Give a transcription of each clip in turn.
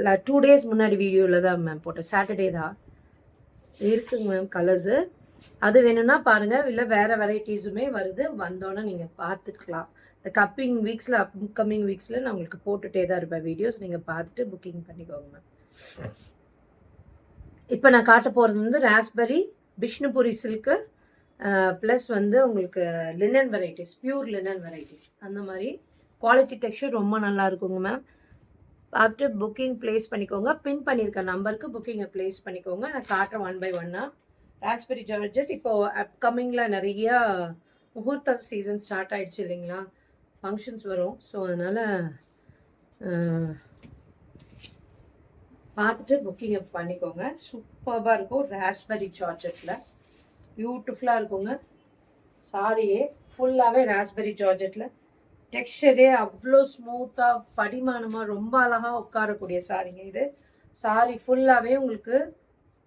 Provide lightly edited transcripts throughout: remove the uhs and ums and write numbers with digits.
2 days முன்னாடி வீடியோவில் தான் மேம் போட்டேன், சாட்டர்டே தான் இருக்குங்க மேம் கலர்ஸு. அது வேணும்னா பாருங்கள், இல்லை வேறு வெரைட்டிஸுமே வருது, வந்தோன்னே நீங்கள் பார்த்துக்கலாம். இந்த கப்பிங் வீக்ஸில் அப்கமிங் வீக்ஸில் நான் உங்களுக்கு போட்டுகிட்டே தான் இருப்பேன் வீடியோஸ், நீங்கள் பார்த்துட்டு புக்கிங் பண்ணிக்கோங்க மேம். இப்போ நான் காட்ட போகிறது வந்து ராஸ்பெரி விஷ்ணுபுரி சில்க்கு ப்ளஸ் வந்து உங்களுக்கு linen varieties, pure linen varieties. அந்த மாதிரி குவாலிட்டி டெக்ஸ்சர் ரொம்ப நல்லா இருக்குங்க மேம். பார்த்துட்டு புக்கிங் ப்ளேஸ் பண்ணிக்கோங்க. பின் பண்ணியிருக்க நம்பருக்கு புக்கிங்கை ப்ளேஸ் பண்ணிக்கோங்க. நான் காட்டுறேன் 1 by 1. ராஸ்பெரி ஜார்ஜெட் இப்போது அப்கமிங்கில் நிறையா முகூர்த்தம் சீசன் ஸ்டார்ட் ஆகிடுச்சு இல்லைங்களா, ஃபங்க்ஷன்ஸ் வரும். ஸோ அதனால் பார்த்துட்டு புக்கிங்கை பண்ணிக்கோங்க. சூப்பராக இருக்கும். ராஸ்பெரி ஜார்ஜெட்டில் பியூட்டிஃபுல்லாக இருக்குங்க. சாரியே ஃபுல்லாகவே ராஸ்பெரி ஜார்ஜெட்டில் டெக்ஸ்சரே அவ்வளோ ஸ்மூத்தாக படிமானமாக ரொம்ப அழகாக உட்காரக்கூடிய சாரிங்க இது. சாரி ஃபுல்லாகவே உங்களுக்கு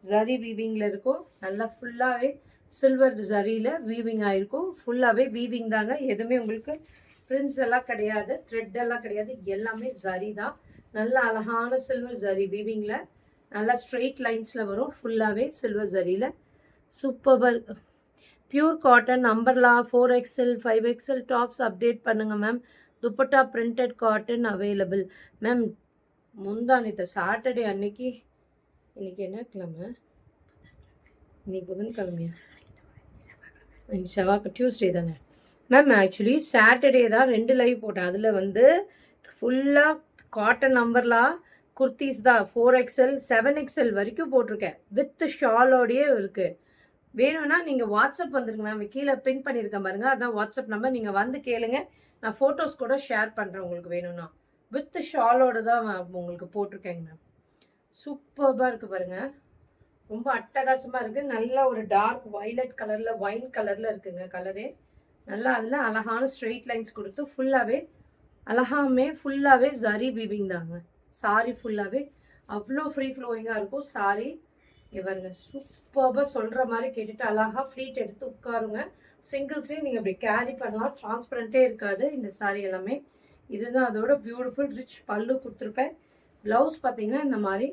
ஜரி வீவிங்கில் இருக்கும். நல்லா ஃபுல்லாகவே சில்வர் ஜரியில் வீவிங் ஆகிருக்கும். ஃபுல்லாகவே வீவிங் தாங்க, எதுவுமே உங்களுக்கு பிரிண்ட்ஸ் எல்லாம் கிடையாது, த்ரெட் எல்லாம் கிடையாது, எல்லாமே ஜரி தான். நல்ல அழகான சில்வர் ஜரி வீவிங்கில் நல்லா ஸ்ட்ரெயிட் லைன்ஸில் வரும். ஃபுல்லாகவே சில்வர் ஜரியில் சூப்பராக pure cotton umbrella 4XL 5XL tops update பண்ணுங்கள் ma'am. Dupatta printed cotton available ma'am. முந்தானத்தை சாட்டர்டே அன்னைக்கு, இன்றைக்கி என்ன கிழமை, இன்னைக்கு புதன்கிழமையா, இன்னைக்கு செவ்வாய், டியூஸ்டே தானே மேம். ஆக்சுவலி சாட்டர்டே தான் 2 லைவ் போட்டேன். அதில் வந்து ஃபுல்லாக காட்டன் அம்பர்லா குர்த்திஸ் தான் 4XL 7XL வரைக்கும் போட்டிருக்கேன். வித் ஷாலோடையே இருக்குது. வேணும்னா நீங்கள் வாட்ஸ்அப் வந்துருங்க மேம். கீழே பின் பண்ணியிருக்கேன் பாருங்கள், அதான் வாட்ஸ்அப் நம்பர். நீங்கள் வந்து கேளுங்க, நான் ஃபோட்டோஸ் கூட ஷேர் பண்ணுறேன் உங்களுக்கு வேணும்னா. வித் ஷாலோடு தான் உங்களுக்கு போட்டிருக்கேங்க மேம். சூப்பராக இருக்குது பாருங்கள், ரொம்ப அட்டகாசமாக இருக்குது. நல்லா ஒரு டார்க் வைலட் கலரில் வைன் கலரில் இருக்குங்க கலரே. நல்லா அதில் அழகான ஸ்ட்ரெயிட் லைன்ஸ் கொடுத்து ஃபுல்லாகவே ஃபுல்லாகவே ஜரி வீவிங் தாங்க. சாரி ஃபுல்லாகவே அவ்வளோ ஃப்ரீ ஃப்ளோயிங்காக இருக்கும் சாரி. இவருங்க சூப்பராக சொல்கிற மாதிரி கேட்டுட்டு அழகாக ஃப்ளீட் எடுத்து உட்காருங்க. சிங்கிள்ஸையும் நீங்கள் இப்படி கேரி பண்ணலாம், டிரான்ஸ்பரண்ட்டே இருக்காது இந்த சாரி எல்லாமே. இதுதான் அதோட பியூட்டிஃபுல் ரிச் பல்லு கொடுத்துருப்பேன். ப்ளவுஸ் பார்த்தீங்கன்னா இந்த மாதிரி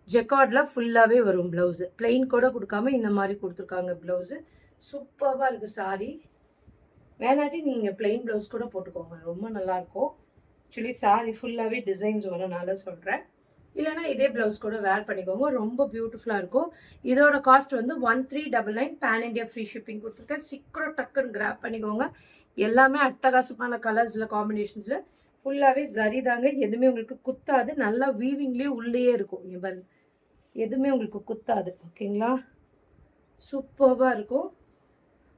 ஜெக்கார்டில் ஃபுல்லாகவே வரும் ப்ளவுஸு. பிளெயின் கூட கொடுக்காம இந்த மாதிரி கொடுத்துருக்காங்க ப்ளவுஸு. சூப்பராக இருக்குது சாரி. வேணாட்டி நீங்கள் பிளெயின் ப்ளவுஸ் கூட போட்டுக்கோங்க, ரொம்ப நல்லாயிருக்கும். ஆக்சுவலி சாரி ஃபுல்லாகவே டிசைன்ஸ் வரனால சொல்கிறேன். இல்லைனா இதே ப்ளவுஸ் கூட வேர் பண்ணிக்கோங்க, ரொம்ப பியூட்டிஃபுல்லாக இருக்கும். இதோட காஸ்ட் வந்து 1399. பேன் இண்டியா ஃப்ரீ ஷிப்பிங் கொடுத்துருக்கேன். சீக்கிரம் டக்குன்னு கிராப் பண்ணிக்கோங்க. எல்லாமே அட்டகாசமான கலர்ஸில் காம்பினேஷன்ஸில் ஃபுல்லாகவே ஜரி தாங்க. எதுவுமே உங்களுக்கு குத்தாது. நல்லா வீவிங்லேயே உள்ளேயே இருக்கும். இவர் எதுவுமே உங்களுக்கு குத்தாது. ஓகேங்களா, சூப்பராக இருக்கும்.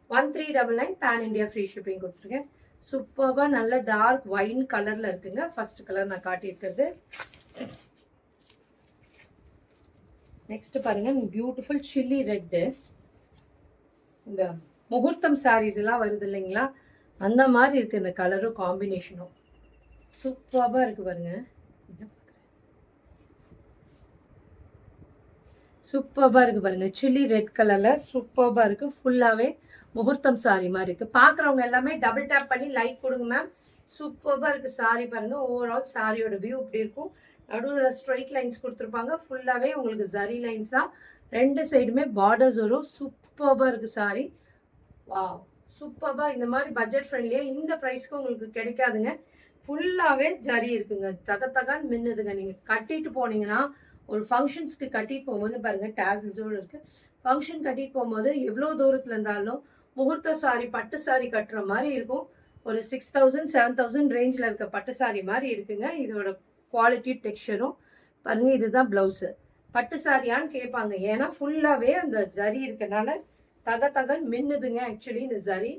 1399. பேன் இண்டியா ஃப்ரீ ஷிப்பிங் கொடுத்துருக்கேன். சூப்பராக நல்ல டார்க் வைன் கலரில் இருக்குங்க. ஃபர்ஸ்ட் கலர் நான் காட்டியிருக்கிறது. நெக்ஸ்ட் பாருங்க, பியூட்டிஃபுல் சில்லி ரெட்டு. இந்த முகூர்த்தம் சாரீஸ் எல்லாம் வருது இல்லைங்களா, அந்த மாதிரி இருக்கு இந்த கலரும் காம்பினேஷனும். சூப்பராக இருக்கு பாருங்க. சூப்பராக இருக்கு பாருங்க, சில்லி ரெட் கலர்ல சூப்பராக இருக்கு. ஃபுல்லாவே முகூர்த்தம் சாரி மாதிரி இருக்கு. பாக்குறவங்க எல்லாமே டபுள் டேப் பண்ணி லைக் கொடுங்க மேம். சூப்பராக இருக்கு சாரி பாருங்க. ஓவரால் சாரியோட வியூ இப்படி இருக்கும். நடுவில் ஸ்ட்ரைட் லைன்ஸ் கொடுத்துருப்பாங்க. ஃபுல்லாகவே உங்களுக்கு ஜரி லைன்ஸ் தான். 2 சைடுமே பார்டர்ஸ் வரும். சூப்பராக இருக்குது சாரி. வா, சூப்பராக. இந்த மாதிரி பட்ஜெட் ஃப்ரெண்ட்லியாக இந்த ப்ரைஸ்க்கு உங்களுக்கு கிடைக்காதுங்க. ஃபுல்லாகவே ஜரி இருக்குங்க, தகன்னு மின்னுதுங்க. நீங்கள் கட்டிட்டு போனீங்கன்னா, ஒரு ஃபங்க்ஷன்ஸ்க்கு கட்டிட்டு போகும்போது பாருங்கள் டேசஸோடு இருக்குது. ஃபங்க்ஷன் கட்டிட்டு போகும்போது எவ்வளோ தூரத்தில் இருந்தாலும் முகூர்த்த சாரி பட்டு சாரி கட்டுற மாதிரி இருக்கும். ஒரு 6000 7000 ரேஞ்சில் இருக்க பட்டு சாரி மாதிரி இருக்குங்க. இதோட குவாலிட்டி டெக்ஸ்சரும் பாருங்கள். இதுதான் ப்ளவுஸு. பட்டு சாரியான்னு கேட்பாங்க, ஏன்னா ஃபுல்லாகவே அந்த ஜரி இருக்கனால தகன்னு மின்னுதுங்க. ஆக்சுவலி இந்த ஜரி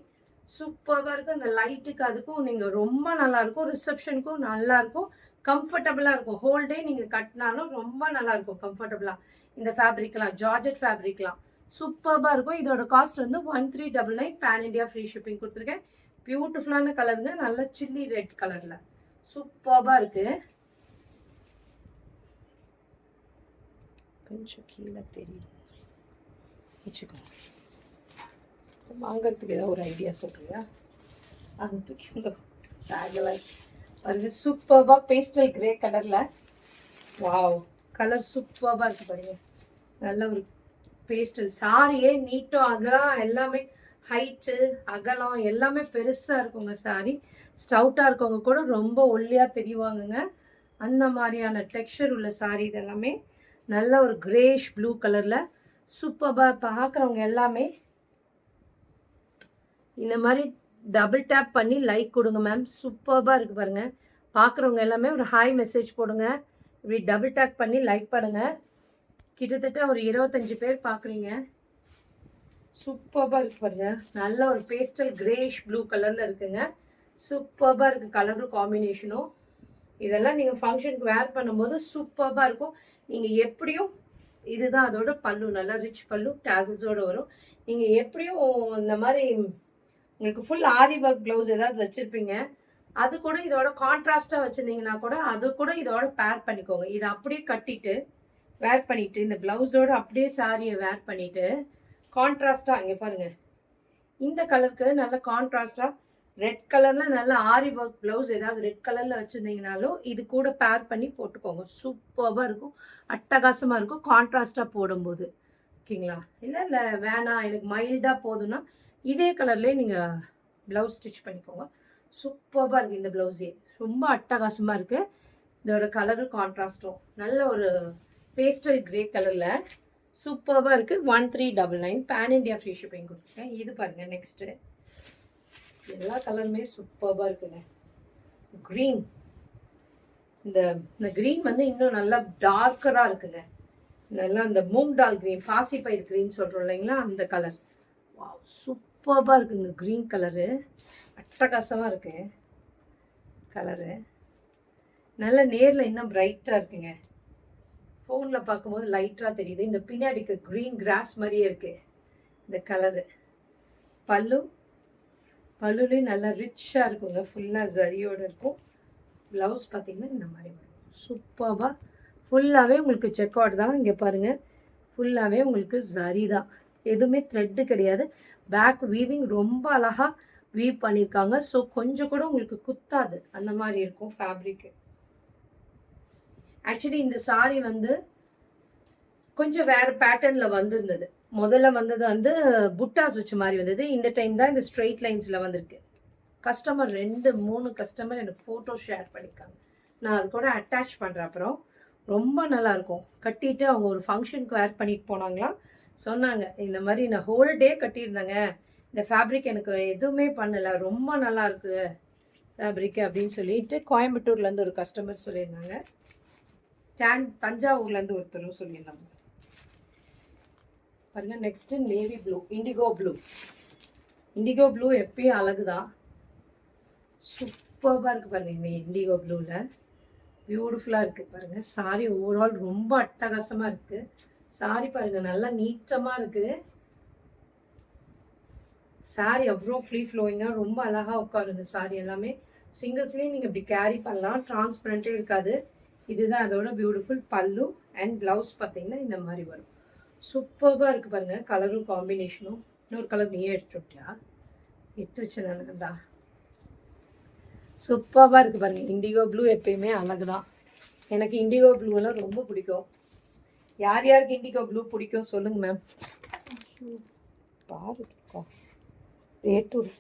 சூப்பராக இருக்கும். அந்த லைட்டுக்கு அதுக்கும் நீங்கள் ரொம்ப நல்லாயிருக்கும். ரிசப்ஷனுக்கும் நல்லாயிருக்கும், கம்ஃபர்டபுளாக இருக்கும். ஹோல் டே நீங்கள் கட்டினாலும் ரொம்ப நல்லாயிருக்கும் கம்ஃபர்டபுளாக. இந்த ஃபேப்ரிக்லாம் ஜார்ஜெட் ஃபேப்ரிக்லாம் சூப்பராக இருக்கும். இதோட காஸ்ட் வந்து 1399. பேன் இண்டியா ஃப்ரீ ஷிப்பிங் கொடுத்துருக்கேன். பியூட்டிஃபுல்லான கலருங்க, நல்ல சில்லி ரெட் கலரில் சூப்பராக இருக்குது. கொஞ்சம் கீழே தெரியும் வச்சுக்கோங்க. வாங்கிறதுக்கு ஏதாவது ஒரு ஐடியா சொல்கிறியா? அது தூக்கி அந்த பேக்கில் பாருங்க சூப்பர்பா பேஸ்டல் கிரே கலரில். வாவ், கலர் சூப்பர்பா இருக்குது பாருங்க. நல்ல ஒரு பேஸ்டல் சாரியே நீட்டும் அகலம் எல்லாமே ஹைட்டு அகலம் எல்லாமே பெருசாக இருக்குங்க. சாரி ஸ்டவுட்டாக இருக்கவங்க கூட ரொம்ப ஒல்லியாக தெரிவாங்கங்க. அந்த மாதிரியான டெக்ஸ்சர் உள்ள சாரி இதெல்லாமே. நல்ல ஒரு கிரேஷ் ப்ளூ கலரில் சூப்பர்பாக பார்க்குறவங்க எல்லாமே இந்த மாதிரி டபுள் டேப் பண்ணி லைக் கொடுங்க மேம். சூப்பர்பாக இருக்குது பாருங்கள். பார்க்குறவங்க எல்லாமே ஒரு ஹாய் மெசேஜ் போடுங்க. இப்படி டபுள் டேப் பண்ணி லைக் பண்ணுங்கள். கிட்டத்தட்ட ஒரு 25 பேர் பார்க்குறீங்க. சூப்பர்பாக இருக்குது பாருங்கள். நல்ல ஒரு பேஸ்டல் கிரேஷ் ப்ளூ கலரில் இருக்குங்க. சூப்பர்பாக இருக்குது கலரும் காம்பினேஷனும். இதெல்லாம் நீங்கள் ஃபங்க்ஷனுக்கு வேர் பண்ணும்போது சூப்பர்பாக இருக்கும். நீங்கள் எப்படியும் இதுதான் அதோட பல்லு, நல்லா ரிச் பல்லு டேசல்ஸோடு வரும். நீங்கள் எப்படியும் இந்த மாதிரி உங்களுக்கு ஃபுல் ஆரி ஒர்க் ப்ளவுஸ் ஏதாவது வச்சுருப்பீங்க, அது கூட இதோட கான்ட்ராஸ்ட்டாக வச்சுருந்தீங்கன்னா கூட அது கூட இதோட பேர் பண்ணிக்கோங்க. இதை அப்படியே கட்டிட்டு வேர் பண்ணிவிட்டு இந்த ப்ளவுஸோடு அப்படியே சாரியை வேர் பண்ணிவிட்டு கான்ட்ராஸ்ட்டாக இங்கே பாருங்கள், இந்த கலருக்கு நல்ல கான்ட்ராஸ்ட்டாக ரெட் கலரில் நல்ல ஆரி ஒர்க் ப்ளவுஸ் ஏதாவது ரெட் கலரில் வச்சுருந்தீங்கனாலும் இது கூட பேர் பண்ணி போட்டுக்கோங்க. சூப்பராக இருக்கும், அட்டகாசமாக இருக்கும் கான்ட்ராஸ்ட்டாக போடும்போது. ஓகேங்களா? இல்லை வேணாம் எனக்கு மைல்டாக போதும்னா இதே கலர்லேயே நீங்கள் ப்ளவுஸ் ஸ்டிச் பண்ணிக்கோங்க. சூப்பராக இருக்குது இந்த ப்ளவுஸே, ரொம்ப அட்டகாசமாக இருக்குது. இதோட கலரும் கான்ட்ராஸ்ட்டும் நல்ல ஒரு பேஸ்டல் கிரே கலரில் சூப்பராக இருக்குது. 1399 பேன் இண்டியா ஃப்ரீ ஷிப்பிங் கொடுத்துருக்கேன். இது பாருங்கள் நெக்ஸ்ட்டு, எல்லா கலருமே சூப்பராக இருக்குங்க. க்ரீன், இந்த க்ரீன் வந்து இன்னும் நல்லா டார்க்கராக இருக்குங்க. நல்லா இந்த மூங் டால் க்ரீன், பாசிப்பயிர் க்ரீன் சொல்கிறோம் இல்லைங்களா, அந்த கலர். வாவ், சூப்பராக இருக்குங்க க்ரீன் கலரு, அட்டகாசமாக இருக்கு கலரு. நல்லா நேரில் இன்னும் பிரைட்டாக இருக்குங்க. ஃபோனில் பார்க்கும்போது லைட்டாக தெரியுது. இந்த பின்னாடிக்கு க்ரீன் கிராஸ் மாதிரியே இருக்குது இந்த கலரு. பல்லுலேயும் நல்லா ரிச்சாக இருக்குங்க, ஃபுல்லாக ஜரியோடு இருக்கும். ப்ளவுஸ் பார்த்திங்கன்னா இந்த மாதிரி வரும். சூப்பராக ஃபுல்லாகவே உங்களுக்கு செக் அவுட் தான். இங்கே பாருங்கள், ஃபுல்லாகவே உங்களுக்கு ஜரி தான், எதுவுமே த்ரெட்டு கிடையாது. பேக் வீவிங் ரொம்ப அழகாக வீவ் பண்ணியிருக்காங்க. ஸோ கொஞ்சம் கூட உங்களுக்கு குத்தாது, அந்த மாதிரி இருக்கும் ஃபேப்ரிக்கு. ஆக்சுவலி இந்த சாரி வந்து கொஞ்சம் வேறு பேட்டர்னில் வந்திருந்தது. முதல்ல வந்தது வந்து புட்டாஸ் வச்ச மாதிரி வந்தது. இந்த டைம் தான் இந்த ஸ்ட்ரெயிட் லைன்ஸில் வந்திருக்கு. கஸ்டமர் 2-3 கஸ்டமர் எனக்கு ஃபோட்டோ ஷேர் பண்ணியிருக்காங்க. நான் அது கூட அட்டாச் பண்ணுறேன். அப்புறம் ரொம்ப நல்லாயிருக்கும். கட்டிட்டு அவங்க ஒரு ஃபங்க்ஷனுக்கு வேர் பண்ணிட்டு போனாங்களாம். சொன்னாங்க இந்த மாதிரி நான் ஹோல் டே கட்டியிருந்தேங்க, இந்த ஃபேப்ரிக் எனக்கு எதுவுமே பண்ணலை, ரொம்ப நல்லாயிருக்கு ஃபேப்ரிக்கு அப்படின்னு சொல்லிட்டு கோயம்புத்தூர்லேருந்து ஒரு கஸ்டமர் சொல்லியிருந்தாங்க. தஞ்சாவூர்லேருந்து ஒருத்தரும் சொல்லியிருந்தாங்க. பாருங்க, next navy blue, indigo blue எப்பயும் அழகு தான். சூப்பராக இருக்குது பாருங்கள். இந்த இண்டிகோ ப்ளூவில் பியூட்டிஃபுல்லாக இருக்குது பாருங்கள். சாரி ஓவரால் ரொம்ப அட்டகாசமாக இருக்குது. சாரி பாருங்கள், நல்லா நீட்டமாக இருக்குது. சாரி அவ்வளோ ஃப்ரீ ஃப்ளோயிங்காக ரொம்ப அழகாக உட்காரும். இந்த சாரி எல்லாமே சிங்கிள்ஸ்லேயும் நீங்கள் இப்படி கேரி பண்ணலாம், டிரான்ஸ்பரண்ட்டே இருக்காது. இதுதான் அதோட பியூட்டிஃபுல் பல்லு. அண்ட் ப்ளவுஸ் பார்த்தீங்கன்னா இந்த மாதிரி வரும். சூப்பராக இருக்குது பாருங்கள், கலரும் காம்பினேஷனும். இன்னொரு கலர் நீயே எடுத்துட்டியா? எடுத்து வச்சேன் நான் தான். சூப்பராக இருக்குது பாருங்கள். இண்டிகோ ப்ளூ எப்பயுமே அழகு தான். எனக்கு இண்டிகோ ப்ளூலாம் ரொம்ப பிடிக்கும். யார் யாருக்கு இண்டிகோ ப்ளூ பிடிக்கும் சொல்லுங்கள் மேம். பாருக்கா ஏட்டூர்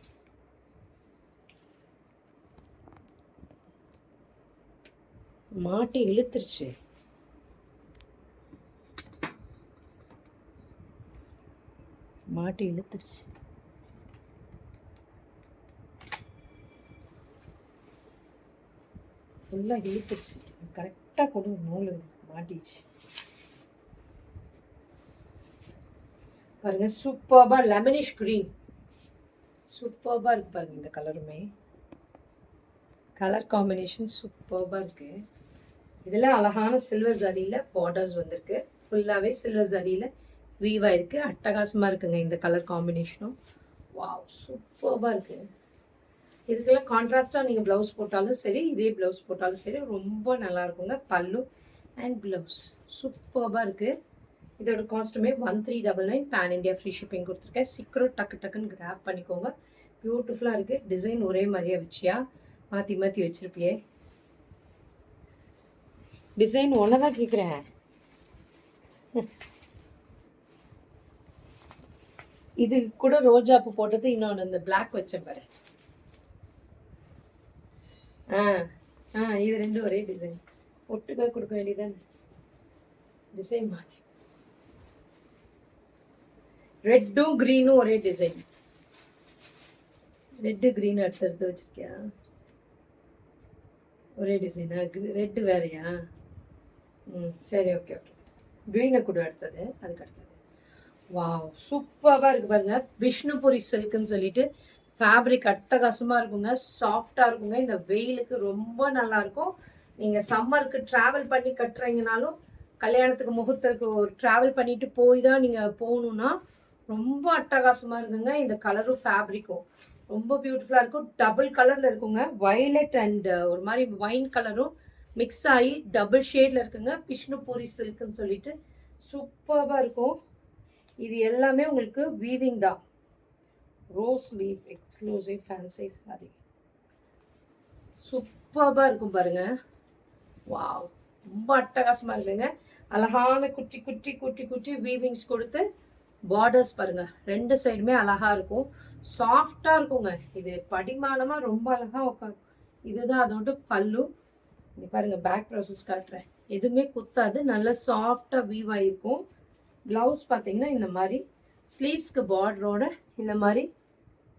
மாட்டி இழுத்துருச்சு. ஃபுல்லாக இழுத்துருச்சு. கரெக்டாக கொண்டு நூல் மாட்டிச்சு பாருங்க. சூப்பராக லெமனிஷ் க்ரீன் சூப்பராக இருக்குது பாருங்க. இந்த கலருமே கலர் காம்பினேஷன் சூப்பராக இருக்குது. இதில் அழகான சில்வர் ஜரியில் பார்டர்ஸ் வந்திருக்கு. ஃபுல்லாகவே சில்வர் ஜரியில் வீவாக இருக்குது. அட்டகாசமாக இருக்குங்க இந்த கலர் காம்பினேஷனும். வாவ், சூப்பராக இருக்குது. இதுக்கெல்லாம் கான்ட்ராஸ்ட்டாக நீங்கள் ப்ளவுஸ் போட்டாலும் சரி, இதே ப்ளவுஸ் போட்டாலும் சரி, ரொம்ப நல்லா இருக்குங்க. பல்லு அண்ட் ப்ளவுஸ் சூப்பராக இருக்குது. இதோட காஸ்ட்டுமே 1399 பேன் இண்டியா ஃப்ரீ ஷிப்பிங் கொடுத்துருக்கேன். சீக்கிரம் டக்குன்னு கிராப் பண்ணிக்கோங்க. பியூட்டிஃபுல்லாக இருக்குது. டிசைன் ஒரே மாதிரியே வச்சியா மாற்றி மாற்றி வச்சுருப்பியே. டிசைன் ஒன்று தான் கேட்குறேன். இது கூட ரோஜாப்பு போட்டது இன்னொன்று இந்த பிளாக் வச்சேன் பாரு. இது ரெண்டும் ஒரே டிசைன். ஒட்டுக்காக கொடுக்க வேண்டியதானே. டிசைன் மாற்றி ரெட்டும் க்ரீனும் ஒரே டிசைன். ரெட்டு க்ரீன் எடுத்து வச்சிருக்கியா? ஒரே டிசைனா? ரெட்டு வேறையா? சரி, ஓகே ஓகே. க்ரீனை கூட எடுத்தது. அதுக்கு அடுத்தது வாவ், சூப்பராக இருக்குது பாருங்க. விஷ்ணுபுரி சில்க்குன்னு சொல்லிட்டு ஃபேப்ரிக் அட்டகாசமாக இருக்குங்க. சாஃப்டாக இருக்குங்க. இந்த வெயிலுக்கு ரொம்ப நல்லாயிருக்கும். நீங்கள் சம்மருக்கு ட்ராவல் பண்ணி கட்டுறீங்கனாலும், கல்யாணத்துக்கு முகூர்த்தத்துக்கு ஒரு ட்ராவல் பண்ணிட்டு போய் தான் நீங்கள் போகணுன்னா ரொம்ப அட்டகாசமாக இருக்குங்க. இந்த கலரும் ஃபேப்ரிக்கும் ரொம்ப பியூட்டிஃபுல்லாக இருக்கும். டபுள் கலரில் இருக்குங்க. வயலட் அண்ட் ஒரு மாதிரி வைன் கலரும் மிக்ஸ் ஆகி டபுள் ஷேடில் இருக்குங்க. விஷ்ணுபுரி சில்க்குன்னு சொல்லிட்டு சூப்பராக இருக்கும். இது எல்லாமே உங்களுக்கு வீவிங் தான். Rose leaf exclusive fancy sorry. சூப்பராக இருக்கும் பாருங்க. வாவ், ரொம்ப அட்டகாசமாக இருக்குங்க. அழகான குட்டி குட்டி குட்டி குட்டி வீவிங்ஸ் கொடுத்து பார்டர்ஸ் பாருங்க. ரெண்டு சைடுமே அழகா இருக்கும். சாஃப்டா இருக்குங்க. இது படிமானமாக ரொம்ப அழகா உட்காரும். இதுதான் அதோட பல்லு. இங்க பாருங்க, பேக் ப்ராசஸ் காட்டுறேன். எதுவுமே குத்தாது. நல்லா சாஃப்டா வீவ் ஆகிருக்கும். ப்ளவுஸ் பார்த்தீங்கன்னா இந்த மாதிரி ஸ்லீவ்ஸ்க்கு பார்டரோட இந்த மாதிரி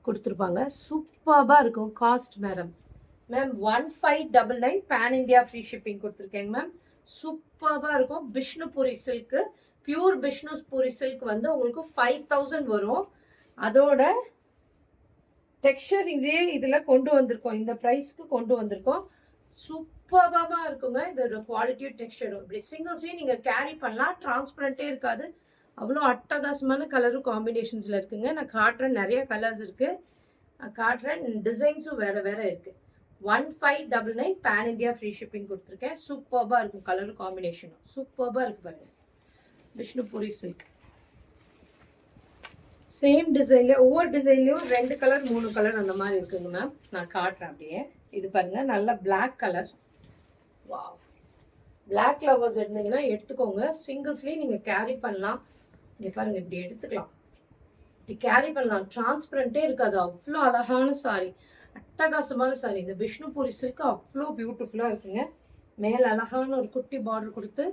கொடுத்துருப்பாங்க. சூப்பராக இருக்கும். Cost ma'am 1599 pan India free shipping கொடுத்துருக்கேங்க மேம். சூப்பராக இருக்கும். Vishnupuri silk, pure Vishnupuri silk வந்து உங்களுக்கு 5000 வரும். அதோட டெக்ஸ்சர் இதே இதில் கொண்டு வந்திருக்கோம். இந்த ப்ரைஸ்க்கு கொண்டு வந்திருக்கோம். சூப்பராக இருக்குங்க. இதோட குவாலிட்டியும் டெக்ஸ்சரும் இப்படி சிங்கிள்ஸையும் நீங்கள் கேரி பண்ணலாம். டிரான்ஸ்பரண்ட்டே இருக்காது. அவ்வளோ அட்டகாசமான கலரும் காம்பினேஷன்ஸில் இருக்குங்க. நான் காட்டுறேன். நிறைய கலர்ஸ் இருக்குது. நான் காட்டுறேன். டிசைன்ஸும் வேறு வேறு இருக்குது. 1599 பேன் இண்டியா ஃப்ரீ ஷிப்பிங் கொடுத்துருக்கேன். சூப்பராக இருக்கும். கலர் காம்பினேஷனும் சூப்பராக இருக்குது பாருங்க. விஷ்ணுபுரி சில்க் சேம் டிசைன்லேயே ஒவ்வொரு டிசைன்லேயும் 2 கலர் 3 கலர் அந்த மாதிரி இருக்குங்க மேம். நான் காட்டுறேன் அப்படியே. இது பாருங்க, நல்ல black colour. Wow, black lovers எடுத்தீங்கன்னா எடுத்துக்கோங்க. சிங்கிள்ஸ்லேயும் நீங்கள் கேரி பண்ணலாம். இங்கே பாருங்க, இப்படி எடுத்துக்கலாம். இப்படி கேரி பண்ணலாம். டிரான்ஸ்பரண்ட்டே இருக்காது. அவ்வளோ அழகான சாரி, அட்டகாசமான சாரி. இந்த விஷ்ணுபுரி சில்க்கு அவ்வளோ பியூட்டிஃபுல்லாக இருக்குங்க. மேலே அழகான ஒரு குட்டி பார்டர் கொடுத்து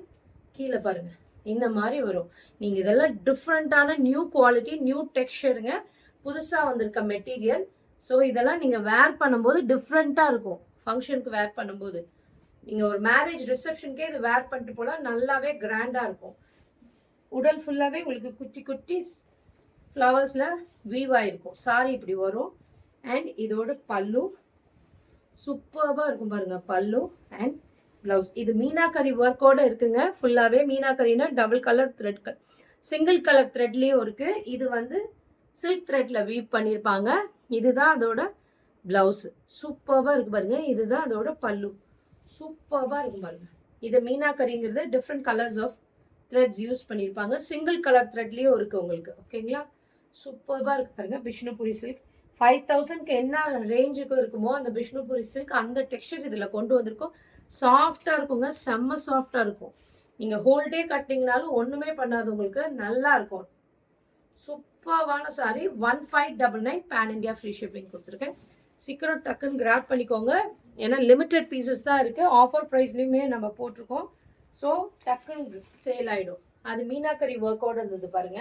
கீழே பாருங்க இந்த மாதிரி வரும். நீங்கள் இதெல்லாம் டிஃப்ரெண்ட்டான நியூ குவாலிட்டி, நியூ டெக்ஸ்சருங்க. புதுசாக வந்திருக்க மெட்டீரியல். ஸோ இதெல்லாம் நீங்கள் வேர் பண்ணும்போது டிஃப்ரெண்ட்டாக இருக்கும். ஃபங்க்ஷனுக்கு வேர் பண்ணும்போது நீங்கள் ஒரு மேரேஜ் ரிசப்ஷனுக்கே இது வேர் பண்ணிட்டு போனால் நல்லாவே கிராண்டாக இருக்கும். உடல் ஃபுல்லாகவே உங்களுக்கு குட்டி குட்டி ஃப்ளவர்ஸில் வீவ் ஆகிருக்கும். சாரி இப்படி வரும். அண்ட் இதோட பல்லு சூப்பராக இருக்கும் பாருங்க. பல்லு அண்ட் ப்ளவுஸ் இது மீனாக்கரி ஒர்க்கோட இருக்குங்க. ஃபுல்லாகவே மீனாக்கரினா double colour thread, single colour த்ரெட்லேயும் இருக்குது. இது வந்து சில்க் த்ரெட்டில் வீவ் பண்ணியிருப்பாங்க. இதுதான் அதோட ப்ளவுஸு. சூப்பராக இருக்குது பாருங்க. இதுதான் அதோட பல்லு. சூப்பராக இருக்கும் பாருங்க. இது மீனாக்கரிங்கிறது different colours of threads use பண்ணியிருப்பாங்க. சிங்கிள் கலர் த்ரெட்லேயும் இருக்குது உங்களுக்கு. ஓகேங்களா? சூப்பராக இருக்கு பாருங்க. விஷ்ணுபுரி சில்க் 5000க்கு என்ன ரேஞ்சுக்கு இருக்குமோ அந்த விஷ்ணுபுரி சில்க் அந்த டெக்ஸ்சர் இதில் கொண்டு வந்திருக்கோம். சாஃப்டாக இருக்குங்க. செம்ம சாஃப்டாக இருக்கும். நீங்கள் ஹோல் டே கட்டிங்கனாலும் ஒன்றுமே பண்ணாது உங்களுக்கு. நல்லா இருக்கும். சூப்பரான sari. 1599 pan India free shipping கொடுத்துருக்கேன். சீக்கிரம் டக்குன்னு கிராப் பண்ணிக்கோங்க. ஏன்னா லிமிட்டட் பீசஸ் தான் இருக்குது. ஆஃபர் ப்ரைஸ்லையுமே நம்ம போட்டிருக்கோம். ஸோ டக்குன்னு சேல் ஆகிடும். அது மீனாக்கரி ஒர்க்கோட இருந்தது பாருங்க.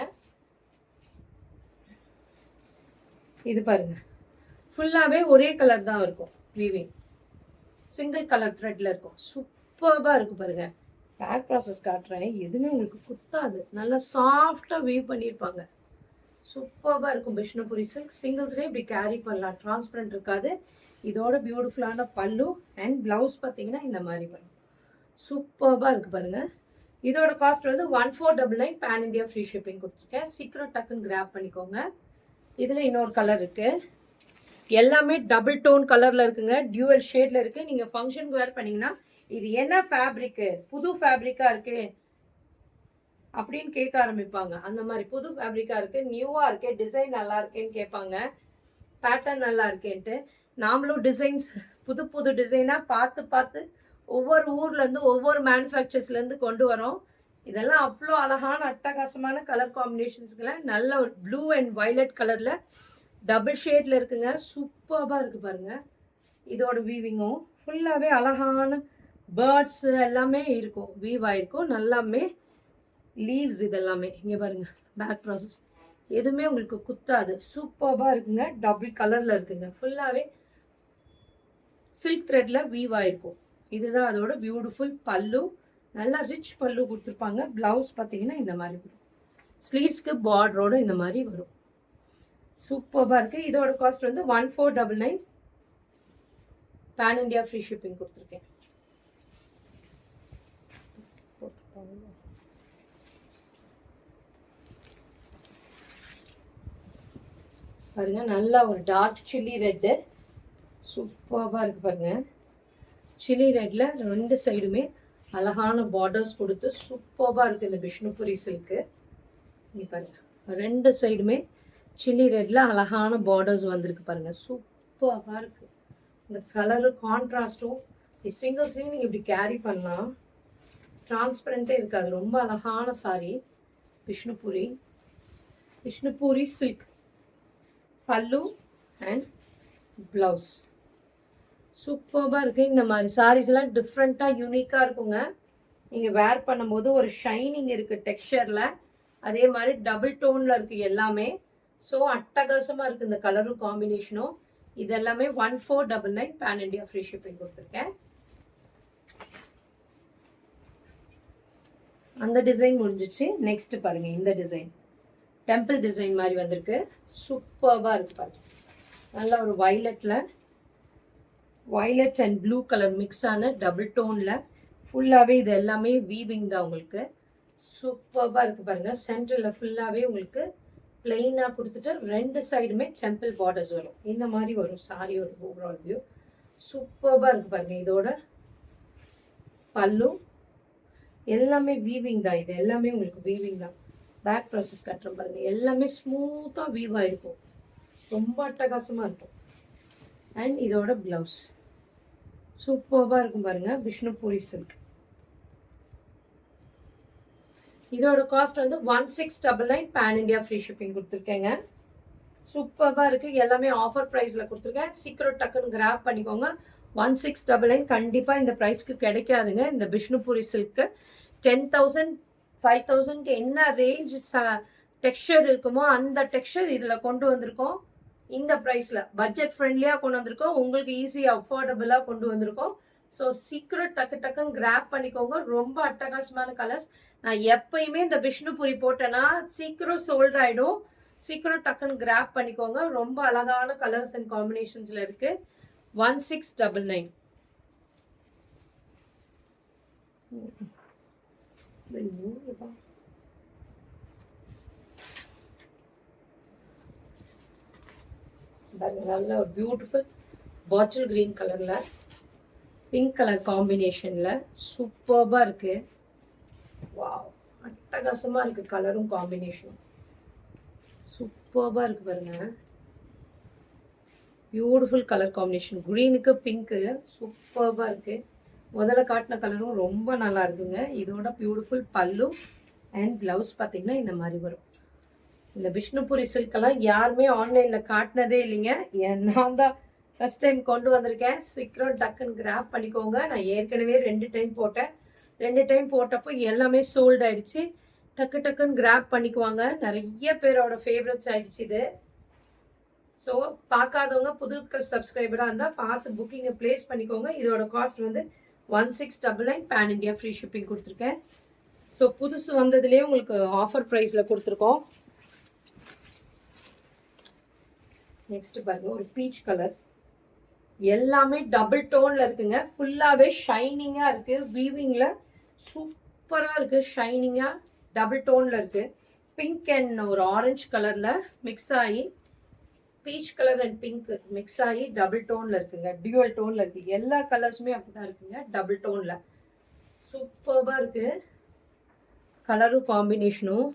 இது பாருங்க, ஃபுல்லாகவே ஒரே கலர் தான் இருக்கும். வீவிங் சிங்கிள் கலர் த்ரெட்ல இருக்கும். சூப்பராக இருக்கும் பாருங்க. பேக் ப்ராசஸ் காட்டுறேன். எதுவுமே உங்களுக்கு குத்தாது. நல்லா சாஃப்டாக வீவ் பண்ணியிருப்பாங்க. சூப்பராக இருக்கும் விஷ்ணுபுரி சில்க். சிங்கிள்ஸ்லேயே இப்படி கேரி பண்ணலாம். டிரான்ஸ்பரண்ட் இருக்காது. இதோட பியூட்டிஃபுல்லான பல்லு அண்ட் ப்ளவுஸ் பார்த்தீங்கன்னா இந்த மாதிரி வரும். சூப்பராக இருக்குது பாருங்க. இதோட காஸ்ட் வந்து 1499 பேன் இண்டியா ஃப்ரீ ஷிப்பிங் கொடுத்துருக்கேன். சீக்கிரம் டக்குன்னு கிராப் பண்ணிக்கோங்க. இதில் இன்னொரு கலர் இருக்குது. எல்லாமே டபுள் டோன் கலரில் இருக்குங்க. டியூவல் ஷேடில் இருக்குது. நீங்கள் ஃபங்க்ஷனுக்கு வேர் பண்ணிங்கன்னா இது என்ன ஃபேப்ரிக்கு, புது ஃபேப்ரிக்காக இருக்குது அப்படின்னு கேட்க ஆரம்பிப்பாங்க. அந்த மாதிரி புது ஃபேப்ரிக்காக இருக்குது, நியூவாக இருக்குது, டிசைன் நல்லா இருக்கேன்னு கேட்பாங்க, பேட்டர்ன் நல்லா இருக்கேன்ட்டு. நாமளும் டிசைன்ஸ் புது புது டிசைனாக பார்த்து பார்த்து ஒவ்வொரு ஊர்லேருந்து ஒவ்வொரு மேனுஃபேக்சர்ஸ்லேருந்து கொண்டு வரோம். இதெல்லாம் அவ்வளோ அழகான அட்டகாசமான கலர் காம்பினேஷன்ஸுக்குள்ள நல்ல ஒரு ப்ளூ அண்ட் வயலட் கலரில் டபுள் ஷேடில் இருக்குங்க. சூப்பராக இருக்குது பாருங்கள். இதோட வீவிங்கும் ஃபுல்லாகவே அழகான பேர்ட்ஸ் எல்லாமே இருக்கும், வீவ் ஆகிருக்கும். நல்லாமே லீவ்ஸ் இதெல்லாமே இங்கே பாருங்கள். பேக் ப்ராசஸ் எதுவுமே உங்களுக்கு குத்தாது. சூப்பராக இருக்குங்க. டபுள் கலரில் இருக்குங்க. ஃபுல்லாகவே சில்க் த்ரெட்டில் வீவ் ஆகிருக்கும். இதுதான் அதோட பியூட்டிஃபுல் பல்லு. நல்லா ரிச் பல்லு கொடுத்துருப்பாங்க. ப்ளவுஸ் பார்த்தீங்கன்னா இந்த மாதிரி வரும். ஸ்லீவ்ஸ்க்கு பார்டரோடு இந்த மாதிரி வரும். சூப்பராக இருக்குது. இதோட காஸ்ட் வந்து 1499. பேன் இண்டியா ஃப்ரீ ஷிப்பிங் கொடுத்துருக்கேன். பாருங்க, நல்லா ஒரு டார்க் சில்லி ரெட்டு சூப்பராக இருக்குது பாருங்க. சில்லி ரெட்டில் 2 சைடுமே அழகான பார்டர்ஸ் கொடுத்து சூப்பராக இருக்குது இந்த விஷ்ணுபுரி சில்க்கு. இங்கே பாருங்க, 2 சைடுமே சில்லி ரெட்டில் அழகான பார்டர்ஸ் வந்திருக்கு பாருங்க. சூப்பராக இருக்குது. இந்த கலரு கான்ட்ராஸ்ட்டும் சிங்கிள் ஸ்லீவ் நீங்கள் இப்படி கேரி பண்ணலாம். டிரான்ஸ்பரண்ட்டே இருக்காது. ரொம்ப அழகான சாரி. விஷ்ணுபுரி சில்க் பல்லு அண்ட் ப்ளவுஸ் சூப்பராக இருக்குது. இந்த மாதிரி சாரீஸ்லாம் டிஃப்ரெண்ட்டாக யூனிக்காக இருக்குங்க. நீங்கள் வேர் பண்ணும்போது ஒரு ஷைனிங் இருக்குது டெக்ஸ்சரில். அதே மாதிரி டபுள் டோனில் இருக்குது எல்லாமே. ஸோ அட்டகாசமாக இருக்குது இந்த கலரும் காம்பினேஷனும். இது எல்லாமே 1499 பேன் இண்டியா ஃப்ரீ ஷிப்பிங் கொடுத்துருக்கேன். அந்த டிசைன் முடிஞ்சிச்சு. நெக்ஸ்ட் பாருங்க, இந்த டிசைன் டெம்பிள் டிசைன் மாதிரி வந்திருக்கு. சூப்பராக இருக்கு பாருங்க. நல்ல ஒரு violet and blue colour mix ஆன டபுள் டோனில் ஃபுல்லாகவே இது எல்லாமே வீவிங் தான் உங்களுக்கு. சூப்பராக இருக்கு பாருங்க. சென்டரில் ஃபுல்லாகவே உங்களுக்கு பிளெயினாக கொடுத்துட்டு 2 சைடுமே டெம்பிள் பார்டர்ஸ் வரும். இந்த மாதிரி வரும் சாரியோட ஓவரால் வியூ. சூப்பராக இருக்கு பாருங்க. இதோட பல்லு எல்லாமே வீவிங் தான். இது எல்லாமே உங்களுக்கு வீவிங் தான். பேக் ப்ராசஸ் கட்டுற பாருங்க. எல்லாமே ஸ்மூத்தாக வீவ் ஆகிருக்கும். ரொம்ப அட்டகாசமாக இருக்கும். அண்ட் இதோட ப்ளவுஸ் சூப்பராக இருக்கும் பாருங்க. விஷ்ணுபுரி சில்க். இதோட காஸ்ட் வந்து 1699 பேன் இண்டியா ஃப்ரீ ஷிப்பிங் கொடுத்துருக்கேங்க. சூப்பராக இருக்குது. எல்லாமே ஆஃபர் ப்ரைஸில் கொடுத்துருக்கேன். சீக்கிரம் டக்குன்னு கிராப் பண்ணிக்கோங்க. 1699 கண்டிப்பாக இந்த ப்ரைஸ்க்கு கிடைக்காதுங்க. இந்த விஷ்ணுபுரி சில்க்கு 10,000 5,000க்கு என்ன ரேஞ்ச் டெக்ஸ்சர் இருக்குமோ அந்த டெக்ஸ்சர் இதில் கொண்டு வந்திருக்கோம். இந்த ப்ரைஸில் பட்ஜெட் ஃப்ரெண்ட்லியாக கொண்டு வந்திருக்கோம். உங்களுக்கு ஈஸியாக அஃபோர்டபுளாக கொண்டு வந்திருக்கோம். ஸோ சீக்கிரம் டக்குன்னு கிராப் பண்ணிக்கோங்க. ரொம்ப அட்டகாசமான கலர்ஸ். நான் எப்பயுமே இந்த விஷ்ணுபுரி போட்டேன்னா சீக்கிரம் சோல்ட் ஆகிடும். சீக்கிரம் டக்குன்னு கிராப் பண்ணிக்கோங்க. ரொம்ப அழகான கலர்ஸ் அண்ட் காம்பினேஷன்ஸில் இருக்குது. 1699. நல்ல ஒரு பியூட்டிஃபுல் பாட்டில் கிரீன் கலர்ல பிங்க் கலர் காம்பினேஷன்ல சூப்பராக இருக்கு. வாவ், அட்டகாசமா இருக்கு. கலரும் காம்பினேஷனும் சூப்பராக இருக்கு பாருங்க. Beautiful colour combination. க்ரீனுக்கு பிங்க்கு சூப்பராக இருக்கு. முதல்ல காட்டின கலரும் ரொம்ப நல்லா இருக்குங்க. இதோட பியூட்டிஃபுல் பல்லு அண்ட் ப்ளவுஸ் பார்த்தீங்கன்னா இந்த மாதிரி வரும். இந்த விஷ்ணுபுரி சில்கெல்லாம் யாருமே ஆன்லைனில் காட்டினதே இல்லைங்க. நான் தான் ஃபர்ஸ்ட் டைம் கொண்டு வந்திருக்கேன். சீக்கிரம் டக்குன்னு கிராப் பண்ணிக்கோங்க. நான் ஏற்கனவே 2 டைம் போட்டேன். 2 டைம் போட்டப்போ எல்லாமே சோல்ட் ஆயிடுச்சு. டக்குன்னு கிராப் பண்ணிக்குவாங்க. நிறைய பேரோட ஃபேவரட்ஸ் ஆயிடுச்சு இது. ஸோ பார்க்காதவங்க புது சப்ஸ்கிரைபராக இருந்தால் பார்த்து புக்கிங்கை ப்ளேஸ் பண்ணிக்கோங்க. இதோட காஸ்ட் வந்து 1699 பேன் இண்டியா ஃப்ரீ ஷிப்பிங் கொடுத்துருக்கேன். ஸோ புதுசு வந்ததுலேயே உங்களுக்கு ஆஃபர் ப்ரைஸில் கொடுத்துருக்கோம். நெக்ஸ்ட் பாருங்க, ஒரு பீச் கலர். எல்லாமே டபுள் டோனில் இருக்குங்க. ஃபுல்லாகவே ஷைனிங்காக இருக்குது. வீவிங்கில் சூப்பராக இருக்குது. ஷைனிங்காக டபுள் டோனில் இருக்குது. பிங்க் அண்ட் ஒரு ஆரஞ்சு கலரில் மிக்ஸ் ஆகி peach colour and pink mix ஆகி டபுள் டோனில் இருக்குங்க. டியூவல் டோனில் இருக்குது. எல்லா கலர்ஸுமே அப்படி தான் இருக்குங்க. டபுள் டோனில் சூப்பராக இருக்குது. கலரும் காம்பினேஷனும்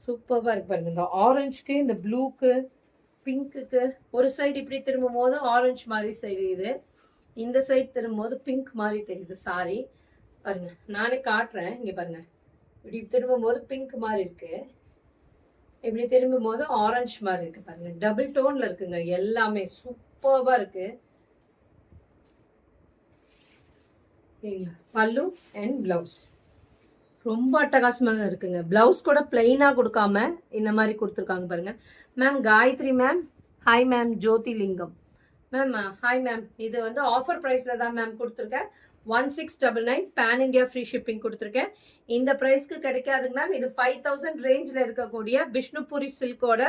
சூப்பராக இருக்கு பாருங்க. இந்த ஆரஞ்சுக்கு இந்த ப்ளூக்கு பிங்க்குக்கு ஒரு சைடு இப்படி திரும்பும் போது ஆரஞ்சு மாதிரி தெரியுது, இந்த சைடு திரும்பும் போது பிங்க் மாதிரி தெரியுது சாரி. பாருங்க நானே காட்டுறேன், இங்க பாருங்க. இப்படி திரும்பும் போது பிங்க் மாதிரி இருக்கு, இப்படி திரும்பும் போது ஆரஞ்சு மாதிரி இருக்கு. பாருங்க டபுள் டோன்ல இருக்குங்க, எல்லாமே சூப்பர்வா இருக்கு. பல்லு அண்ட் பிளவுஸ் ரொம்ப அட்டகாசமாக இருக்குங்க. பிளவுஸ் கூட பிளெயினாக கொடுக்காம இந்த மாதிரி கொடுத்துருக்காங்க பாருங்க. Ma'am Gayathri ma'am, hi ma'am. Jothilingam ma'am, hi ma'am. இது வந்து ஆஃபர் ப்ரைஸில் தான் மேம் கொடுத்துருக்கேன். 1699 பேன் இண்டியா ஃப்ரீ ஷிப்பிங் கொடுத்துருக்கேன். இந்த ப்ரைஸ்க்கு கிடைக்காதுங்க மேம். இது 5000 ரேஞ்சில் இருக்கக்கூடிய விஷ்ணுபுரி சில்கோட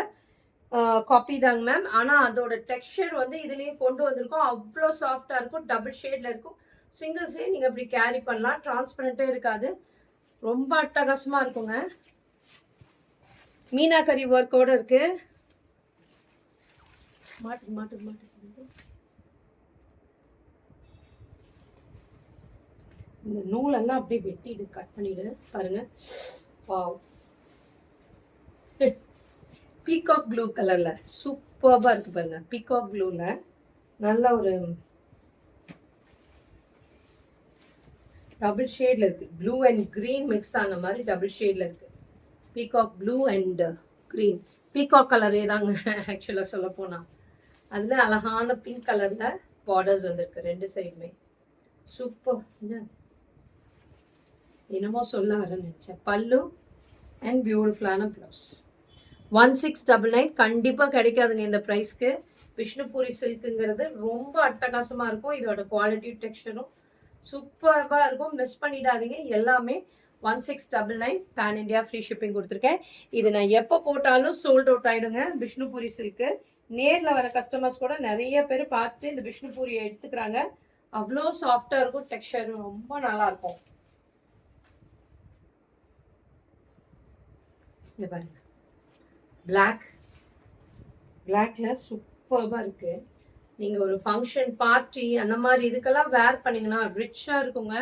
காப்பி தாங்க மேம். ஆனால் அதோட டெக்ஸ்சர் வந்து இதுலேயே கொண்டு வந்திருக்கோம். அவ்வளோ சாஃப்டாக இருக்கும், டபுள் ஷேடில் இருக்கும். சிங்கிள் ஷேட் நீங்கள் இப்படி கேரி பண்ணலாம், டிரான்ஸ்பரண்ட்டே இருக்காது, ரொம்ப அட்டகாசமாக இருக்குங்க. மீனாக்கரி ஒர்க்கோட இருக்கு. மாட்டு மாட்டு மாட்டு இந்த நூலெல்லாம் அப்படியே வெட்டிடு, கட் பண்ணிடு. பாருங்க, வாவ், பீகாக் ப்ளூ கலர்ல சூப்பர்பா இருக்கு பாருங்க. பீகாக் ப்ளூல நல்ல ஒரு டபுள் ஷேட்ல இருக்கு, ப்ளூ அண்ட் கிரீன் மிக்ஸ் ஆன மாதிரி டபுள் ஷேட்ல இருக்கு. Peacock blue and green, peacock கலரே தாங்க ஆக்சுவலா சொல்ல போனா. அதுல அழகான பிங்க் கலர்ல பார்டர்ஸ் வந்திருக்கு ரெண்டு சைடுமே. சூப்பர். என்னமோ சொல்ல வர நினைச்சேன். பல்லு அண்ட் பியூட்டிஃபுல்லான பிளவுஸ். 1699 கண்டிப்பா கிடைக்காதுங்க இந்த ப்ரைஸ்க்கு. விஷ்ணுபுரி சில்க்குங்கிறது ரொம்ப அட்டகாசமா இருக்கும். இதோட குவாலிட்டி டெக்ஸ்சரும் சூப்பர்பா இருக்கும், மிஸ் பண்ணிடாதீங்க. எல்லாமே 1699 பேன் இண்டியா ஃப்ரீ ஷிப்பிங் கொடுத்துருக்கேன். இது நான் எப்போ போட்டாலும் சோல்ட் அவுட் ஆயிடுங்க. விஷ்ணுபுரி சில்க்கு நேரில் வர கஸ்டமர்ஸ் கூட நிறைய பேர் பார்த்து இந்த விஷ்ணுபுரியை எடுத்துக்கிறாங்க. அவ்வளோ சாஃப்டாக இருக்கும், டெக்ஸ்சரும் ரொம்ப நல்லா இருக்கும். இங்க பாருங்க, பிளாக்ல சூப்பர்பா இருக்கு. நீங்க ஒரு ஃபங்க்ஷன் பார்ட்டி அந்த மாதிரி இதுக்கெல்லாம் வேர் பண்ணீங்கன்னா ரிச்சா இருக்குங்க.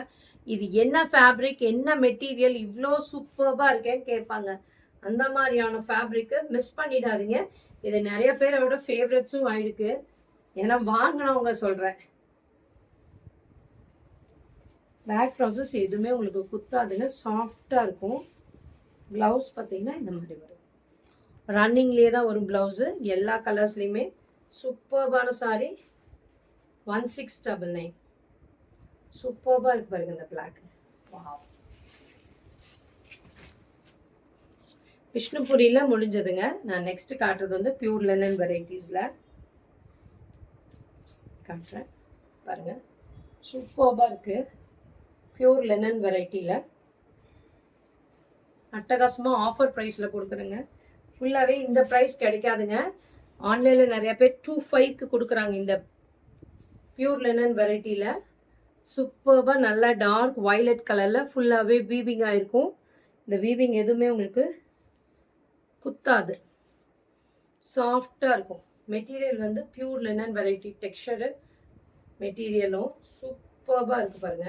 இது என்ன ஃபேப்ரிக், என்ன மெட்டீரியல், இவ்வளோ சூப்பர்பா இருக்கேன்னு கேட்பாங்க. அந்த மாதிரியான ஃபேப்ரிக்கு மிஸ் பண்ணிடாதீங்க. இது நிறைய பேரோட ஃபேவரட்ஸும் ஆயிருக்கு, ஏன்னா வாங்கினவங்க சொல்றேன். பேக் ப்ராசஸ் எதுவுமே உங்களுக்கு குத்தாதுங்க, சாஃப்டா இருக்கும். பிளவுஸ் பார்த்தீங்கன்னா இந்த மாதிரி வரும், ரன்னிங்லேயே தான் வரும் பிளவுஸு, எல்லா கலர்ஸ்லையுமே. சூப்பர்பான சாரி. 1699 சூப்பர்பா இருக்கு பாருங்க இந்த பிளாக். விஷ்ணுபுரியில முடிஞ்சதுங்க. நான் நெக்ஸ்ட் காட்டுறது வந்து பியூர் லெனன் வெரைட்டிஸ்ல காட்டுறேன். பாருங்க சூப்பர்பா இருக்கு, பியூர் லெனன் வெரைட்டில அட்டகாசமா ஆஃபர் ப்ரைஸ்ல கொடுக்குறேங்க. ஃபுல்லாவே இந்த ப்ரைஸ் கிடைக்காதுங்க. ஆன்லைன்ல நிறைய பேர் 25க்கு கொடுக்குறாங்க இந்த பியூர் லெனன் வெரைட்டில. சூப்பர்பா நல்லா டார்க் வயலட் கலர்ல ஃபுல்லாவே வீவிங் ஆயிருக்கும். இந்த வீவிங் எதுவுமே உங்களுக்கு குத்தாது, சாஃப்டா இருக்கும். மெட்டீரியல் வந்து பியூர் லெனன் வெரைட்டி டெக்ஸ்சரு மெட்டீரியலும் சூப்பர்பா இருக்கு பாருங்க.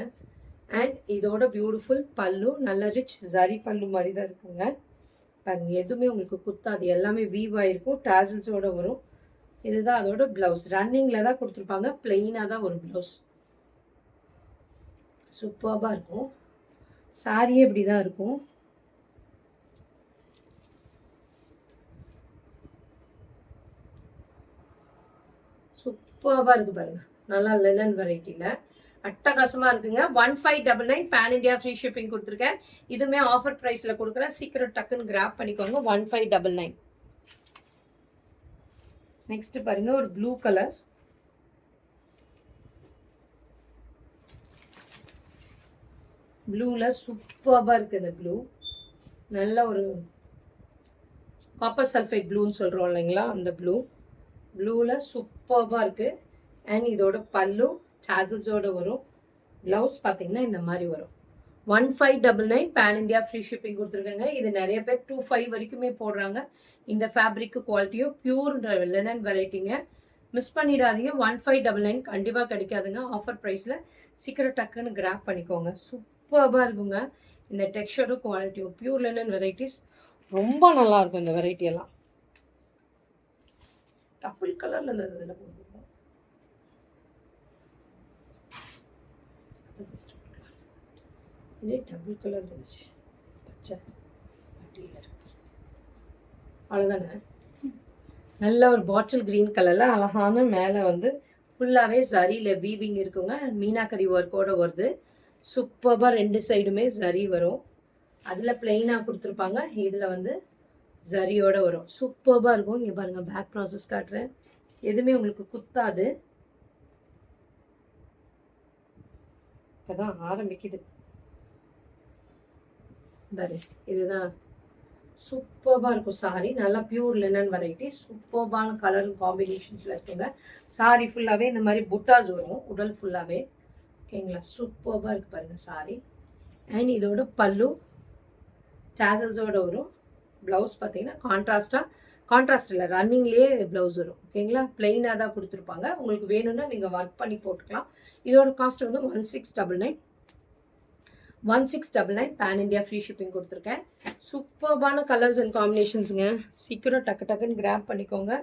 அண்ட் இதோட பியூட்டிஃபுல் பல்லு, நல்ல ரிச் ஜரி பல்லு மாதிரி தான் இருக்குங்க. பாருங்க எதுவுமே உங்களுக்கு குத்தாது, எல்லாமே வீவ் ஆயிருக்கும், டாசல்ஸோட வரும். இதுதான் அதோட பிளவுஸ். ரன்னிங்ல தான் கொடுத்துருப்பாங்க, பிளெயினா தான் ஒரு பிளவுஸ். சூப்பர்பா இருக்கும். சாரியே இப்படிதான் இருக்கும். சூப்பர்பா இருக்கு பாருங்க, நல்லா லெனன் வெரைட்டில அட்டகாசமா இருக்குங்க. 1599 பேன் இண்டியா ஃப்ரீ ஷிப்பிங் கொடுத்துருக்கேன். இதுவுமே ஆஃபர் ப்ரைஸ்ல கொடுக்குறேன், சீக்கிரம் டக்குன்னு கிராப் பண்ணிக்கோங்க. 1599. நெக்ஸ்ட் பாருங்க ஒரு ப்ளூ கலர், ப்ளூல சூப்பர்பா இருக்கு. இந்த ப்ளூ நல்ல ஒரு காப்பர் சல்ஃபைட் ப்ளூன்னு சொல்றோம் இல்லைங்களா, அந்த ப்ளூல சூப்பர்பா இருக்கு. அண்ட் இதோட பல்லு டாசல்ஸோட வரும். பிளவுஸ் பார்த்தீங்கன்னா இந்த மாதிரி வரும். 1599 பேன் இண்டியா ஃப்ரீ ஷிப்பிங் கொடுத்துருக்காங்க. இது நிறைய பேர் 25 வரைக்குமே போடுறாங்க. இந்த ஃபேப்ரிக்கு குவாலிட்டியும் பியூர் லெனன் வெரைட்டிங்க, மிஸ் பண்ணிடாதீங்க. 1599 கண்டிப்பாக கிடைக்காதுங்க ஆஃபர் ப்ரைஸில். சீக்கிரம் டக்குன்னு கிராப் பண்ணிக்கோங்க. சூப்பர்பாக இருக்குங்க இந்த டெக்ஸ்சரும் குவாலிட்டியும். பியூர் லெனன் வெரைட்டிஸ் ரொம்ப நல்லா இருக்கும் இந்த வெரைட்டி எல்லாம். டபுள் கலரில் இருந்தது இதில் போட்டுருக்கோம். இதே டபுள் கலர் இருந்துச்சு, பச்சை பட்டியில் இருக்கு. அவ்வளோதானே. நல்ல ஒரு பாட்டில் க்ரீன் கலரில் அழகான மேலே வந்து ஃபுல்லாகவே சரியில் வீவிங் இருக்குங்க. மீனாக்கரி ஒர்க்கோடு வருது. சூப்பராக 2 சைடுமே சரி வரும். அதில் பிளெயினாக கொடுத்துருப்பாங்க, இதில் வந்து சரியோடு வரும். சூப்பராக இருக்கும். இங்கே பாருங்கள், பேக் ப்ராசஸ் காட்டுறேன். எதுவுமே உங்களுக்கு குத்தாது. இப்போ தான் ஆரம்பிக்குது பாரு. இதுதான் சூப்பராக இருக்கும் சாரி. நல்லா பியூர் லினன் வெரைட்டி. சூப்பரான கலர் காம்பினேஷன்ஸில் இருக்குங்க. சாரி ஃபுல்லாகவே இந்த மாதிரி புட்டாஸ் வரும், உடல் ஃபுல்லாகவே. ஓகேங்களா, சூப்பராக இருக்குது பாருங்கள் சாரி. அண்ட் இதோட பல்லு டேசல்ஸோடு வரும். ப்ளவுஸ் பார்த்தீங்கன்னா கான்ட்ராஸ்ட் இல்லை, ரன்னிங்லேயே ப்ளவுஸ் வரும். ஓகேங்களா, பிளெயினாக தான் கொடுத்துருப்பாங்க. உங்களுக்கு வேணும்னா நீங்கள் ஒர்க் பண்ணி போட்டுக்கலாம். இதோட காஸ்ட் வந்து 1699. 1699 பேன் இண்டியா ஃப்ரீ ஷிப்பிங் கொடுத்துருக்கேன். சூப்பர்பான கலர்ஸ் அண்ட் காம்பினேஷன்ஸுங்க. சீக்கிரம் டக்குன்னு கிராப் பண்ணிக்கோங்க.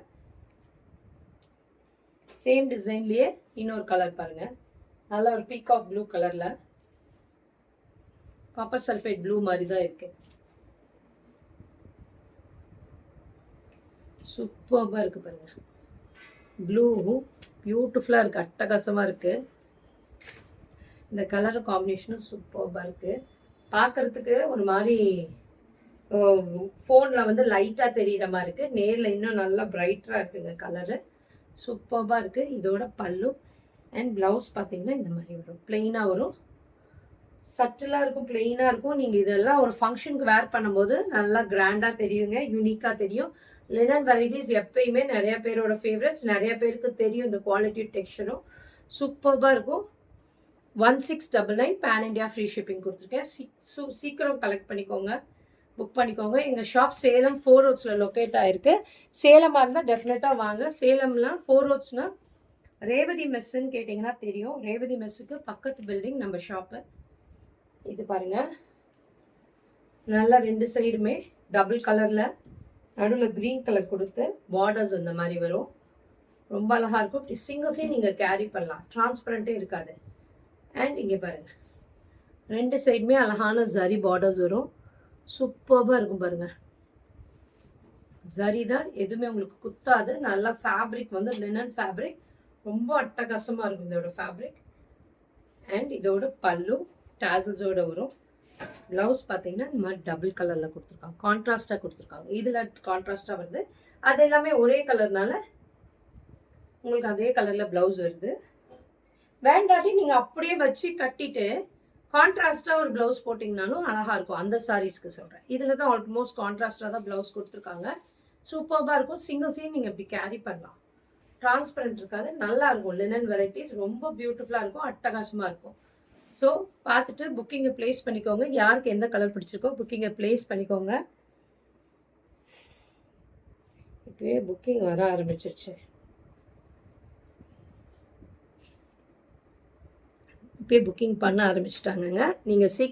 சேம் டிசைன்லேயே இன்னொரு கலர் பாருங்கள். நல்ல ஒரு பீகாக் ப்ளூ கலரில், காப்பர் சல்ஃபேட் ப்ளூ மாதிரி தான் இருக்கு. சூப்பராக இருக்குது பாருங்க. ப்ளூ பியூட்டிஃபுல்லாக இருக்குது, அட்டகாசமாக இருக்குது. இந்த கலர் காம்பினேஷனும் சூப்பராக இருக்குது. பார்க்குறதுக்கு ஒரு மாதிரி ஃபோனில் வந்து லைட்டாக தெரிகிற மாதிரி இருக்குது. நேரில் இன்னும் நல்லா பிரைட்டாக இருக்குங்க கலரு. சூப்பராக இருக்குது. இதோட பல்லு அண்ட் ப்ளவுஸ் பார்த்தீங்கன்னா இந்த மாதிரி வரும், பிளெயினாக வரும். சட்டிலாக இருக்கும், பிளெயினாக இருக்கும். நீங்கள் இதெல்லாம் ஒரு ஃபங்க்ஷனுக்கு வேர் பண்ணும்போது நல்லா கிராண்டாக தெரியுங்க, யூனிக்காக தெரியும். லினன் வெரைட்டிஸ் எப்பயுமே நிறைய பேரோட ஃபேவரட்ஸ். நிறைய பேருக்கு தெரியும் இந்த குவாலிட்டி டெக்ஸ்சரும். சூப்பராக இருக்கும். 1699 பேன் இண்டியா ஃப்ரீ ஷிப்பிங் கொடுத்துருக்கேன். சீக்கிரம் கலெக்ட் பண்ணிக்கோங்க, புக் பண்ணிக்கோங்க. எங்கள் ஷாப் சேலம் 4 ரோட்ஸில் லொக்கேட் ஆகிருக்கு. சேலமாக இருந்தால் டெஃபினட்டாக வாங்க. சேலம்லாம் 4 ரோட்ஸ்னால் ரேவதி மெஸ்ஸுன்னு கேட்டிங்கன்னா தெரியும். ரேவதி மெஸ்ஸுக்கு பக்கத்து பில்டிங் நம்ம ஷாப்பு. இது பாருங்கள், நல்லா 2 சைடுமே டபுள் கலரில் நடுவில் க்ரீன் கலர் கொடுத்து பார்டர்ஸ் இந்த மாதிரி வரும். ரொம்ப அழகாக இருக்கும். இப்படி சிங்கிள்ஸையும் நீங்கள் கேரி பண்ணலாம், டிரான்ஸ்பரண்ட்டே இருக்காது. அண்ட் இங்கே பாருங்கள், 2 சைடுமே அழகான ஜரி பார்டர்ஸ் வரும். சூப்பராக இருக்கும் பாருங்கள். ஜரி தான், எதுவுமே உங்களுக்கு குத்தாது. நல்லா ஃபேப்ரிக் வந்து லினன் ஃபேப்ரிக், ரொம்ப அட்டகாசமாக இருக்கும் இதோட ஃபேப்ரிக். அண்ட் இதோட பல்லு டாசல்ஸோடு வரும். ப்ளவுஸ் பார்த்தீங்கன்னா இந்த மாதிரி டபுள் கலரில் கொடுத்துருக்காங்க, கான்ட்ராஸ்டாக கொடுத்துருக்காங்க. இதில் கான்ட்ராஸ்டாக வருது, அது எல்லாமே ஒரே கலர்னால உங்களுக்கு அதே கலரில் ப்ளவுஸ் வருது. வேண்டாட்டி நீங்கள் அப்படியே வச்சு கட்டிட்டு கான்ட்ராஸ்டாக ஒரு ப்ளவுஸ் போட்டிங்கனாலும் அழகாக இருக்கும். அந்த சாரீஸ்க்கு சொல்கிறேன். இதில் தான் ஆல்மோஸ்ட் கான்ட்ராஸ்டாக தான் ப்ளவுஸ் கொடுத்துருக்காங்க. சூப்பராக இருக்கும். சிங்கிள்ஸையும் நீங்கள் இப்படி கேரி பண்ணலாம், டிரான்ஸ்பரண்ட் இருக்காது, நல்லா இருக்கும். லினன் வெரைட்டிஸ் ரொம்ப பியூட்டிஃபுல்லாக இருக்கும், அட்டகாசமாக இருக்கும். ஸோ பார்த்துட்டு புக்கிங்கை ப்ளேஸ் பண்ணிக்கோங்க. யாருக்கு எந்த கலர் பிடிச்சிருக்கோ புக்கிங்கை ப்ளேஸ் பண்ணிக்கோங்க. இப்போவே புக்கிங் வர ஆரம்பிச்சிருச்சு. இப்போயே புக்கிங் பண்ண ஆரம்பிச்சிட்டாங்கங்க. நீங்கள் சீக்கிரம்